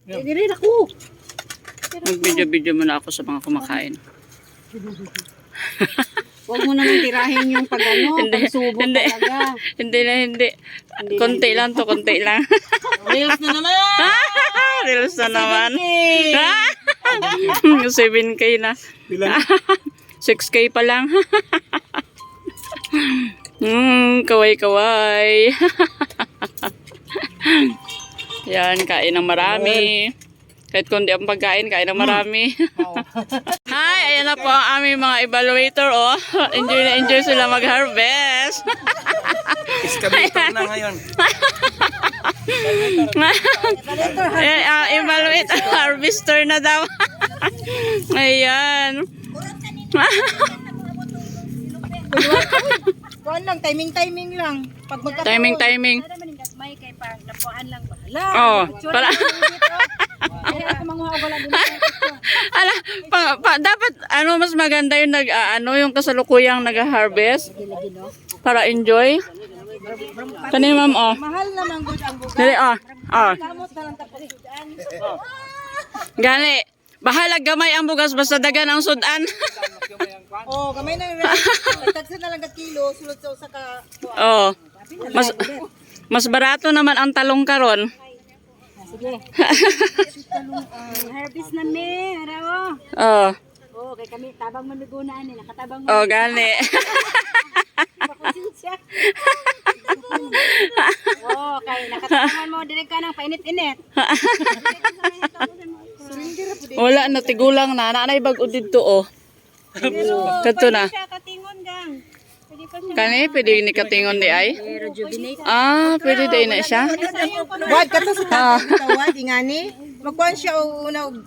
Hindi rin ako. Mag-video-video muna ako sa mga kumakain. Huwag mo naman tirahin yung pag-ano, pag-subo talaga. Hindi. Konti lang to, konti lang. Reels na naman! Reels na naman. 7K na. 6K pa lang. Kaway-kaway. Yan, kain ng marami. Kahit kundi ang pagkain, kain ng marami. Hi, ayan na po ang aming mga evaluator. Oh. Enjoy na enjoy sila mag-harvest. Excavator na ngayon. Evaluate, harvester na daw. Ayan. Kuhan lang, timing lang. Pag Timing. May kay pa, napuan lang ba? Hala! Oh, para. Kaya ako manguha wala din. Ala, dapat mas maganda yung yung kasalukuyang nag-harvest para enjoy. Kani ma'am Mahal naman good ang bugas. Dali Kamot na lang tapos sudan. Gani. Bahala gamay ang bugas basta dagan ang sudan. Oh, kamay na yung rice. Tagsa na lang ka kilo, sulod sa usa ka. Oh. Mas barato naman ang talong karon. Sige. Harvest na me, araw. Oh. Oh, kay kami tabang manugunaan ni nakatabang. Oh, gani. Makonsensya. Oh, kay nakatabangan mo dire ka nang painit-init. Wala na tigulang na. Nanay bag-o dito oh. Kato na. Siya katingon gang. Pwede pa siya. Kani pwede ni katingon di ay? Rejuvenate. Pwede din na siya. Wad kato sa tawad ingani. Magkuan siya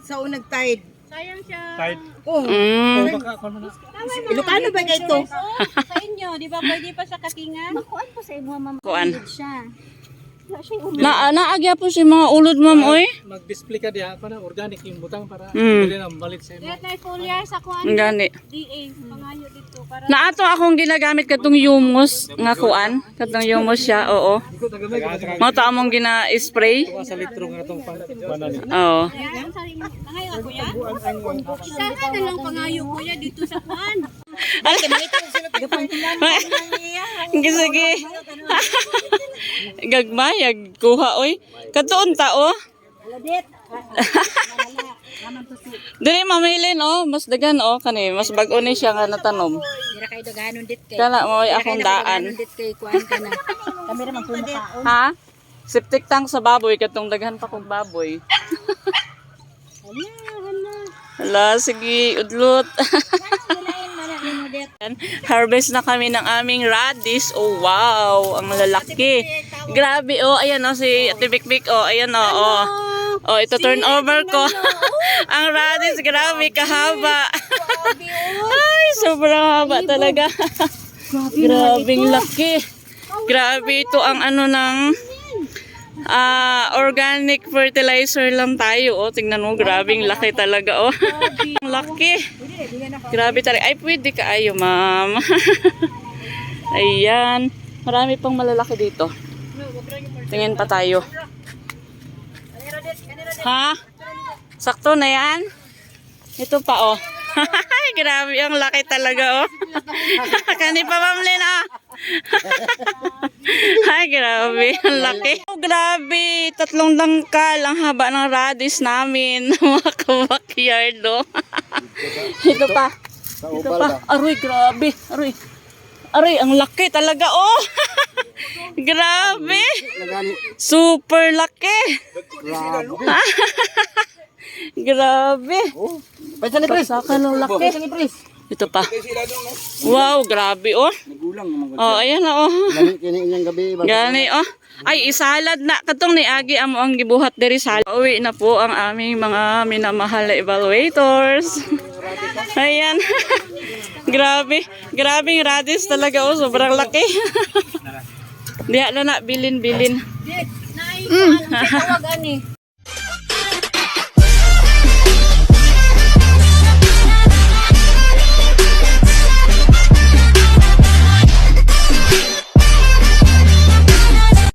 sa unag tide. Sayang siya. Oh. Ilocano ba kay ito? Sa inyo, di ba pwede pa sa katingan? Kuan po sa imo ma'am. Kuan. Siya. Naagya po si mga ulod ma'am oy. Mag-display ka diha para organic yung butang para Mm. dili na malit sa imo. Diyan tayo foliar sa kuan. Gani. DA, pangayo dito. Para Naato akong ginagamit katong humus nga kuan. Katong humus siya, oo. Iko tagamay ko Mao ta among gina-spray. sa litro nga tong panani. Oo. yan, sa pangayo ako yan. Isa na lang pangayo kuya dito sa kuan. Sige. Gagmayag kuha oy. Katuon ta oh. Aladit. Dili mamilin oh, mas dagan oh kani, mas bag-o ni siya nga natanom. Dira kay daganon dit kay. Kana mo akong daan. Dit kay kuan kana. Kami ra man kuno kaon. Ha? Septic tank sa baboy katong daghan pa kog baboy. Hala, sige, udlot. Harvest na kami ng aming radish. Oh, wow. Ang lalaki. Grabe, oh. Ayan, oh, si Ate Bikbik, oh. Ayan, oh, oh. Oh, ito turn over ko. Ang radish, grabe, kahaba. Ay, sobrang haba talaga. Grabing laki. Grabe, ito ang ng organic fertilizer lang tayo. Oh, tingnan mo, grabing laki talaga. Oh, ang laki. Grabe talaga. Ay, pwede ka ayo, ma'am. Ayan. Marami pang malalaki dito. Tingin pa tayo. Ha? Sakto na yan? Ito pa, oh. Grabe, ang laki talaga, oh. Kani pa, Ma'am Lena. Ay, grabe. Ang laki. Oh, grabe. 3 dangkal ang haba ng radish namin. Mga kabakyard, oh. Ito pa. Ito pa. Aroy, grabe. Aroy. Aroy, ang laki talaga, oh. Grabe. Super laki. Grabe. Pagsakan ng laki. Ito pa. Wow, grabe oh. Oh, ayan na oh. Gani oh. Ay, isalad na. Katong ni Agi amo ang gibuhat diri salad. Uwi na po ang aming mga minamahal na evaluators. Ayan. Grabe. Grabing radish talaga oh. Sobrang laki. Diha na bilin-bilin. Tawag ani.